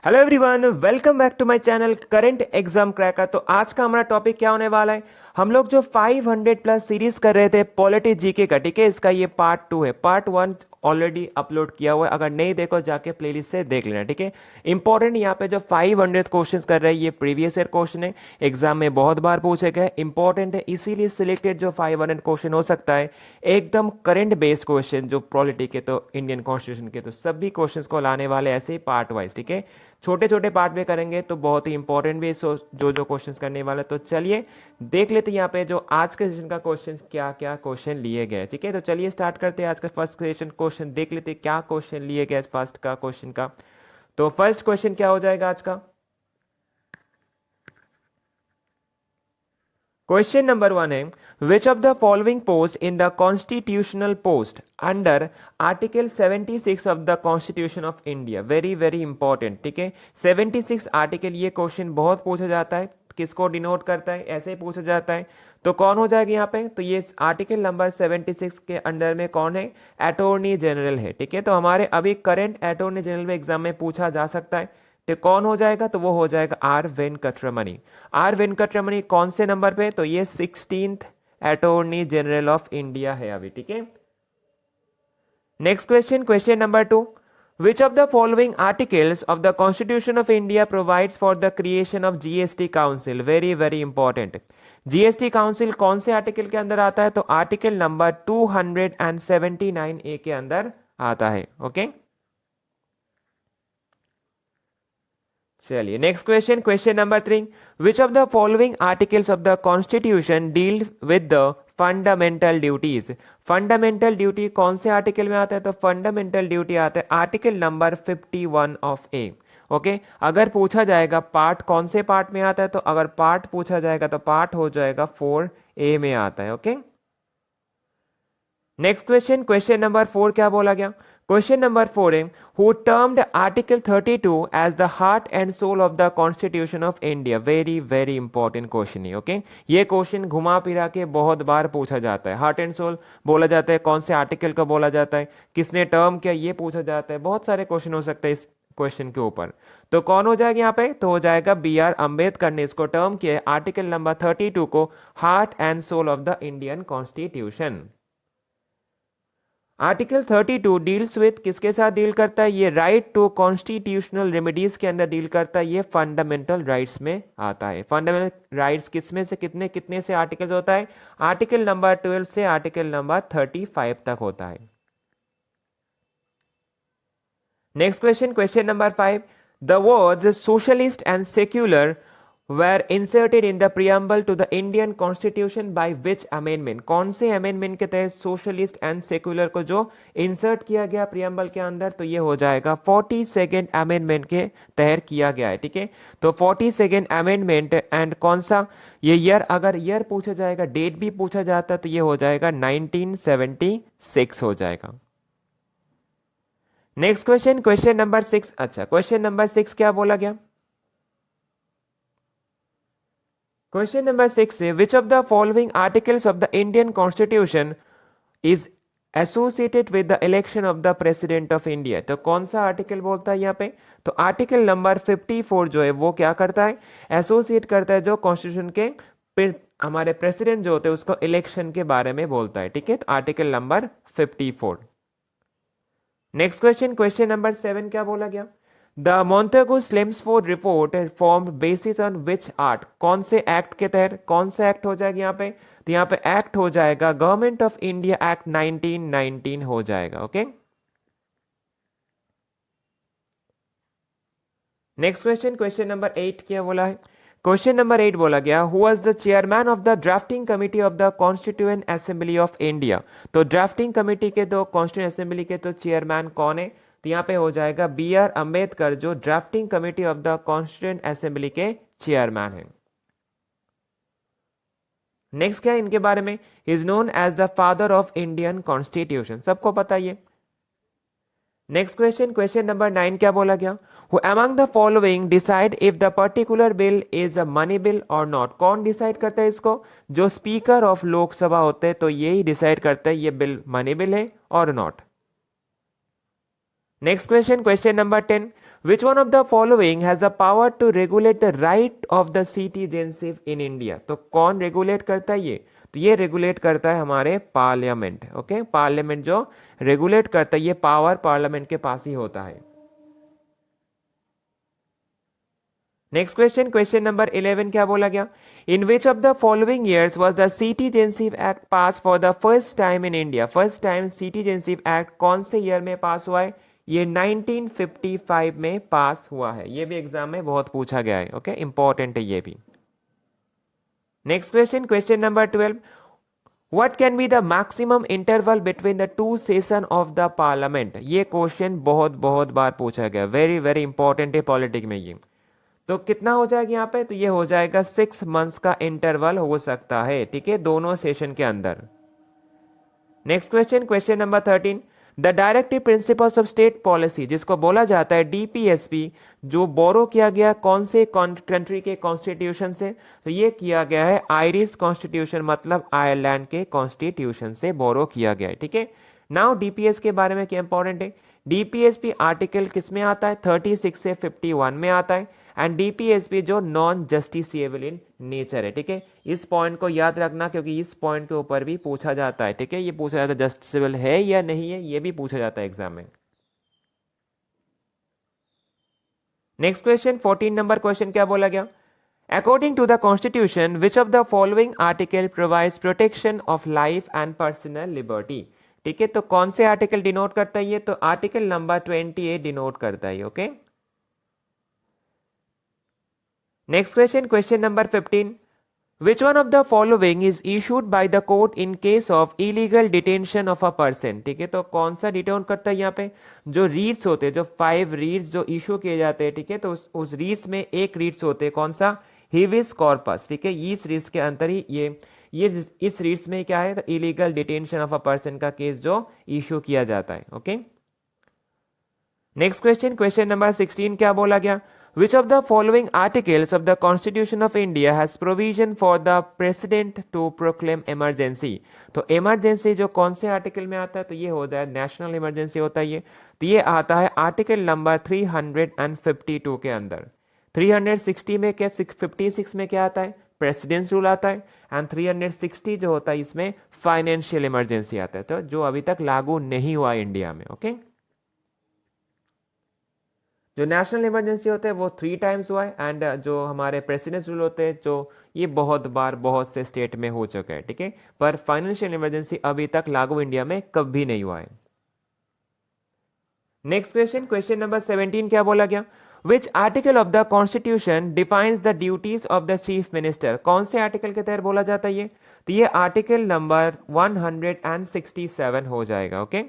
Hello everyone, welcome back to my channel current exam cracker. तो आज का हमारा टॉपिक क्या होने वाला है। हम लोग जो 500 प्लस सीरीज कर रहे थे पॉलिटी जीके का, ठीक है, इसका ये पार्ट 2 है। पार्ट 1 ऑलरेडी अपलोड किया हुआ है, अगर नहीं देखो जाके प्लेलिस्ट से देख लेना, ठीक है। इंपॉर्टेंट यहाँ पे जो 500 क्वेश्चंस कर रहे हैं ये प्रीवियस ईयर क्वेश्चन है, एग्जाम में बहुत बार पूछे गए, इंपॉर्टेंट है, इसीलिए सिलेक्टेड जो 500 क्वेश्चन हो सकता है एकदम करंट बेस्ड क्वेश्चन, जो पॉलिटी के तो इंडियन कॉन्स्टिट्यूशन के तो सभी क्वेश्चंस को लाने वाले ऐसे ही पार्ट वाइज, ठीक है। छोटे छोटे पार्ट में करेंगे तो बहुत ही इंपॉर्टेंट भी जो जो क्वेश्चंस करने वाले। तो चलिए देख लेते हैं यहाँ पे जो आज के सेशन का क्वेश्चन क्या क्या क्वेश्चन लिए गए, ठीक है। तो चलिए स्टार्ट करते हैं आज का फर्स्ट सेशन क्वेश्चन, देख लेते हैं क्या क्वेश्चन लिए गए फर्स्ट का क्वेश्चन का। तो फर्स्ट क्वेश्चन क्या हो जाएगा आज का। क्वेश्चन नंबर 1 है, विच of the following post in the constitutional post under article 76 of the constitution of India. Very very important, ठीक है। 76 आर्टिकल, ये क्वेश्चन बहुत पूछा जाता है, किसको डिनोट करता है, ऐसे ही पूछा जाता है। तो कौन हो जाएगा यहाँ पे, तो ये आर्टिकल नंबर 76 के अंडर में कौन है, अटॉर्नी जनरल है, ठीक है। तो हमारे अभी करंट अटॉर्नी जनरल में एग्जाम में पूछा जा सकता है, तो कौन हो जाएगा, तो वो हो जाएगा आर वेंकटरमणि। आर वेंकटरमणि कौन से नंबर पे, तो ये 16th attorney general of India है अभी, ठीक है। Next question, question number 2, which of the following articles of the constitution of India provides for the creation of GST council. Very very important, GST council कौन से article के अंदर आता है, तो आर्टिकल नंबर 279 ए के अंदर आता है, ओके। चलिए next question, question number 3, which of the following articles of the constitution deal with the fundamental duties. Fundamental duty कौन से आर्टिकल में आता है, तो फंडामेंटल ड्यूटी आता है article number 51 of A, okay. अगर पूछा जाएगा पार्ट कौन से पार्ट में आता है, तो अगर पार्ट पूछा जाएगा तो पार्ट हो जाएगा 4A में आता है, okay. Next question, question number 4 क्या बोला गया। क्वेश्चन नंबर 4 है, who termed article 32 as the heart and soul of the constitution of India. Very very important question है, ओके। ये क्वेश्चन घुमा फिरा के बहुत बार पूछा जाता है। हार्ट एंड सोल बोला जाता है, कौन से आर्टिकल का बोला जाता है, किसने टर्म किया, ये पूछा जाता है। बहुत सारे क्वेश्चन हो सकते हैं इस क्वेश्चन के ऊपर। तो कौन हो जाएगा यहाँ पे, तो हो जाएगा B.R. अम्बेडकर ने इसको टर्म किया आर्टिकल नंबर 32 को heart and soul of the Indian constitution. Article 32 deals with किसके साथ डील करता है, ये राइट टू कॉन्स्टिट्यूशनल रेमेडीज के अंदर डील करता है, ये फंडामेंटल राइट्स में आता है। फंडामेंटल राइट्स किसमें से कितने कितने से आर्टिकल होता है, आर्टिकल नंबर 12 से आर्टिकल नंबर 35 तक होता है। Next question, question number 5, the words socialist and secular were inserted in the preamble to the Indian Constitution by which amendment। कौन से अमेंडमेंट के तहत सोशलिस्ट एंड सेक्युलर को जो इंसर्ट किया गया प्रियम्बल के अंदर, तो ये हो जाएगा 42nd अमेंडमेंट के तहत किया गया है, ठीक है। तो 42nd अमेंडमेंट एंड कौन सा ये ईयर, अगर ईयर पूछा जाएगा, डेट भी पूछा जाता तो ये हो जाएगा 1976 हो जाएगा। नेक्स्ट क्वेश्चन, क्वेश्चन नंबर 6, अच्छा क्वेश्चन नंबर 6 क्या बोला गया। क्वेश्चन नंबर 6 है, विच of the following articles of the Indian constitution is associated with the election of the president of India. तो कौन सा आर्टिकल बोलता है यहाँ पे, तो आर्टिकल नंबर 54 जो है वो क्या करता है, एसोसिएट करता है जो कॉन्स्टिट्यूशन के हमारे प्रेसिडेंट जो होते हैं उसको इलेक्शन के बारे में बोलता है, ठीक है। तो article number 54। Next question, question number 7 क्या बोला गया, the Montagu Chelmsford report form basis on which art. कौन से एक्ट के तहत, कौन सा एक्ट हो जाएगा यहाँ पे, तो यहाँ पे एक्ट हो जाएगा गवर्नमेंट ऑफ इंडिया एक्ट 1919 हो जाएगा, okay. Next question, question number 8 क्या बोला है। क्वेश्चन नंबर 8 बोला गया, who was the chairman of the drafting committee of the constituent assembly of India. तो ड्राफ्टिंग कमिटी के तो कॉन्स्टिट्यूएंट असेंबली के तो चेयरमैन कौन है, तो यहाँ पे हो जाएगा B.R. अम्बेडकर, जो drafting committee of the constituent assembly के चेयरमैन है। नेक्स्ट क्या है इनके बारे में, is known as the father of Indian constitution, सबको पता है ये। नेक्स्ट क्वेश्चन, क्वेश्चन नंबर 9 क्या बोला गया, who among the following decide if the particular bill is a money bill और नॉट। कौन डिसाइड करता है इसको, जो स्पीकर ऑफ लोकसभा होते हैं, तो यही डिसाइड करता है ये बिल मनी बिल है और not. Next question, question number 10, which one of the following has the power to regulate the right of the citizenship in India? तो कौन रेगुलेट करता है ये? तो ये रेगुलेट करता है हमारे पार्लियामेंट। ओके, पार्लियामेंट जो रेगुलेट करता है, ये पावर पार्लियामेंट के पास ही होता है। नेक्स्ट क्वेश्चन, क्वेश्चन नंबर 11 क्या बोला गया? In which of the following years was the citizenship act pass for the first time in India? First time citizenship act कौन से ईयर में पास हुआ है? ये 1955 में पास हुआ है। ये भी एग्जाम में बहुत पूछा गया है। ओके, इंपॉर्टेंट है ये भी। Next question, question number 12, what can be the maximum interval between the two session of the parliament? ये क्वेश्चन बहुत बहुत बार पूछा गया, वेरी वेरी इंपॉर्टेंट है पॉलिटिक्स में ये। तो कितना हो जाएगा यहाँ पे? तो ये हो जाएगा 6 मंथ्स का इंटरवल हो सकता है, ठीक है, दोनों सेशन के अंदर। Next question, question number 13, the directive principles of state policy, जिसको बोला जाता है डीपीएसपी, जो बोरो किया गया कौन से कंट्री के कॉन्स्टिट्यूशन से? तो ये किया गया है आयरिश कॉन्स्टिट्यूशन, मतलब आयरलैंड के कॉन्स्टिट्यूशन से बोरो किया गया है, ठीक है। नाउ डीपीएस के बारे में क्या इंपॉर्टेंट है? डीपीएसपी आर्टिकल किस में आता है? 36 से 51 में आता है। एंड डीपीएसपी जो नॉन जस्टिसिएबल इन नेचर है, ठीक है। इस पॉइंट को याद रखना, क्योंकि इस पॉइंट के ऊपर भी पूछा जाता है, ठीक है। ये पूछा जाता है जस्टिसिएबल है या नहीं है, ये भी पूछा जाता है एग्जाम में। नेक्स्ट क्वेश्चन, 14 नंबर क्वेश्चन क्या बोला गया? According to the constitution which of the following article provides protection of life and personal liberty? ठीक है, तो कौन से आर्टिकल डिनोट करता है ये? तो आर्टिकल नंबर 28 डिनोट करता है। Okay, next question, question number 15, which one of the following is issued by the court in case of illegal detention of a person? ठीक है, तो कौन सा डिटेन करता है यहाँ पे? जो रीट्स होते हैं, जो 5 रीट्स जो इशू किए जाते हैं, ठीक है, तो उस रीट्स में एक रीट्स होते हैं, कौन सा? हिबिस कॉर्पस, ठीक है। इस रीट्स के अंदर ही ये इस रीट्स में क्या है? तो illegal detention of a person का केस जो इशू किया जाता है। Okay, next question, question number 16 क्या बोला गया? Which of the following articles of the Constitution of India has provision for the President to proclaim emergency? तो emergency जो कौन से आर्टिकल में आता है? तो ये होता है नेशनल इमरजेंसी होता है ये। तो ये आता है आर्टिकल नंबर 352 के अंदर। 360 में क्या, 56 में क्या आता है? प्रेसिडेंस रूल आता है। एंड 360 जो होता है इसमें फाइनेंशियल इमरजेंसी आता है, तो जो अभी तक लागू नहीं हुआ इंडिया में। ओके, जो नेशनल इमरजेंसी होता है वो 3 टाइम्स हुआ है। एंड जो हमारे प्रेसिडेंस रूल होते हैं, जो ये बहुत बार बहुत से स्टेट में हो चुका है, ठीक है। पर फाइनेंशियल इमरजेंसी अभी तक लागू इंडिया में कभी नहीं हुआ है। नेक्स्ट क्वेश्चन, क्वेश्चन नंबर 17 क्या बोला गया? Which article of the constitution defines the duties of the chief minister? कौन से आर्टिकल के तहत बोला जाता है ये? तो ये आर्टिकल नंबर 167 हो जाएगा। Okay,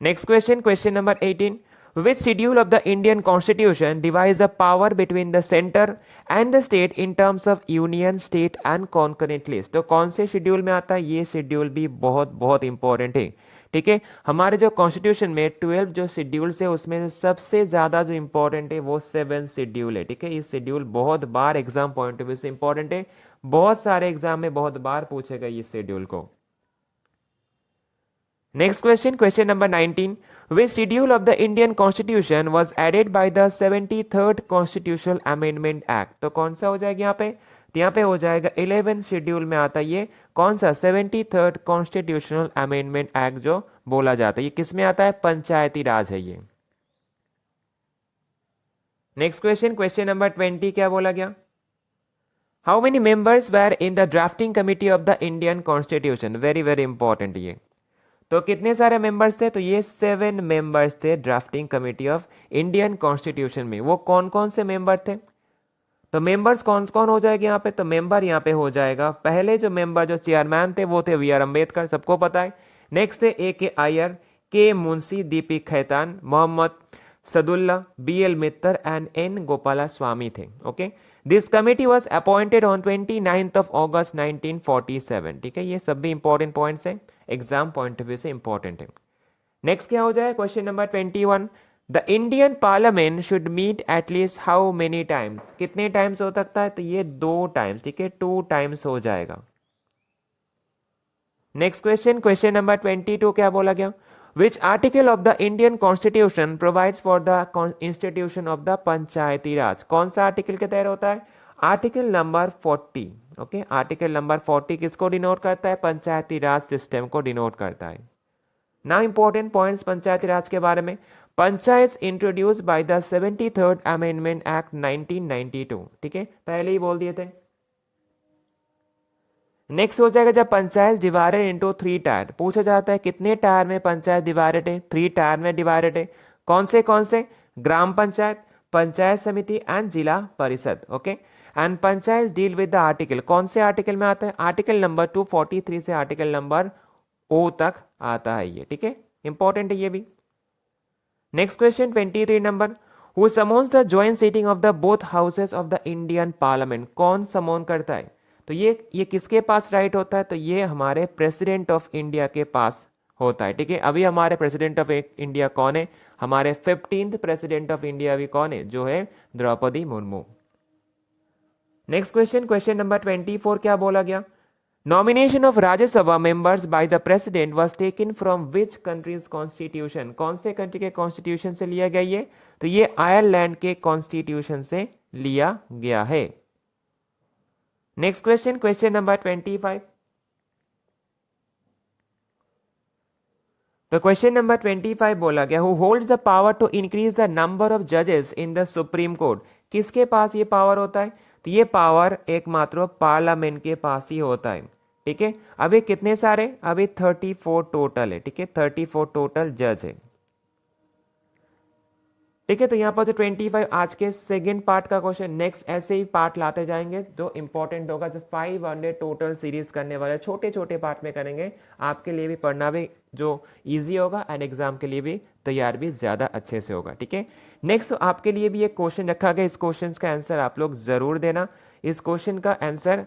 next question, question number 18, which schedule of the Indian Constitution divides the power between the center and the state in terms of union, state and concurrent list? तो कौन से शेड्यूल में आता है? ये schedule भी बहुत बहुत इंपॉर्टेंट है, ठीक है। हमारे जो कॉन्स्टिट्यूशन में 12 जो शेड्यूल्स है, उसमें से सबसे ज्यादा जो इंपॉर्टेंट है वो 7 शेड्यूल है, ठीक है। इस शेड्यूल बहुत बार एग्जाम पॉइंट ऑफ व्यू से इंपॉर्टेंट है, बहुत सारे एग्जाम में बहुत बार पूछेगा इस शेड्यूल को। Next question, question number 19, which schedule of the Indian Constitution was added by the 73rd Constitutional Amendment Act? तो कौन सा हो जाएगा यहाँ पे? तो यहाँ पे हो जाएगा 11 शेड्यूल में आता है ये, कौन सा? 73rd Constitutional Amendment Act जो बोला जाता है। ये किस में आता है? पंचायती राज है ये। नेक्स्ट क्वेश्चन, क्वेश्चन नंबर 20 क्या बोला गया? How many members were in the drafting committee of the Indian constitution? Very very important ये। तो कितने सारे मेंबर्स थे? तो ये 7 मेंबर्स थे drafting committee of Indian constitution में। वो कौन कौन से मेंबर थे? तो मेंबर्स कौन कौन हो जाएगा यहाँ पे? तो मेंबर यहाँ पे हो जाएगा, पहले जो मेंबर जो चेयरमैन थे वो थे वी आर अम्बेडकर, सबको पता है। नेक्स्ट थे A K Iyer, K Munshi, D P Khaitan, Mohammad Saadulla, BL Mitter and N Gopalaswami थे। Okay, this committee was appointed on 29th of August 1947, ठीक है। ये सब भी इंपॉर्टेंट पॉइंट्स हैं, एग्जाम पॉइंट ऑफ व्यू से इंपॉर्टेंट है। नेक्स्ट क्या हो जाए? Question number 21, the Indian parliament should meet at least how many times? कितने टाइम्स हो सकता है? तो ये 2 टाइम्स, ठीक है, 2 टाइम्स हो जाएगा। नेक्स्ट क्वेश्चन, क्वेश्चन नंबर 22 क्या बोला गया? Which article of the Indian constitution provides for the institution of the panchayati raj, कौन सा आर्टिकल के तहत होता है? Article number 40। Okay, article number 40 किसको डिनोट करता है? पंचायती राज सिस्टम को डिनोट करता है। नाउ इंपॉर्टेंट पॉइंट्स पंचायती राज के बारे में। Panchayat introduce by the 73rd amendment act 1992, ठीक है, पहले ही बोल दिए थे। नेक्स्ट हो जाएगा जब पंचायत डिवाइडेड इनटू 3 टायर, पूछा जाता है कितने टायर में पंचायत डिवाइडेड है? 3 टायर में डिवाइडेड है। कौन से? ग्राम पंचायत, पंचायत समिति एंड जिला परिषद। Okay, and panchayat deal with the article, कौन से आर्टिकल में आता है? आर्टिकल नंबर 243 से आर्टिकल नंबर ओ तक आता है ये, ठीक है, इंपॉर्टेंट है ये भी। Next question 23 number, who summons the joint sitting of the both houses of the Indian parliament, कौन समोन करता है? तो ये किसके पास राइट होता है? तो ये हमारे प्रेसिडेंट ऑफ इंडिया के पास होता है, ठीक है। अभी हमारे प्रेसिडेंट ऑफ इंडिया कौन है? हमारे 15th प्रेसिडेंट ऑफ इंडिया अभी कौन है? जो है Droupadi Murmu. Next question number 24 क्या बोला गया? Nomination of Rajya Sabha members by the president was taken from which country's constitution, कौन से कंट्री के कॉन्स्टिट्यूशन से लिया गया ये? तो ये आयरलैंड के कॉन्स्टिट्यूशन से लिया गया है। Next question number 25। तो क्वेश्चन नंबर 25 बोला गया, who holds the power to increase the number of जजेस इन द सुप्रीम कोर्ट, किसके पास ये पावर होता है? तो ये पावर एकमात्र पार्लियामेंट के पास ही होता है, ठीक है। अभी कितने सारे? अभी 34 टोटल है, ठीक है, 34 टोटल जज है, ठीक है। तो यहाँ पर जो 25 आज के सेकंड पार्ट का क्वेश्चन, नेक्स्ट ऐसे ही पार्ट लाते जाएंगे जो इंपॉर्टेंट होगा, जो 500 टोटल सीरीज करने वाले छोटे छोटे पार्ट में करेंगे, आपके लिए भी पढ़ना भी जो इजी होगा एंड एग्जाम के लिए भी तैयार भी ज्यादा अच्छे से होगा, ठीक है। नेक्स्ट आपके लिए भी एक क्वेश्चन रखा गया, इस क्वेश्चन का आंसर आप लोग जरूर देना। इस क्वेश्चन का आंसर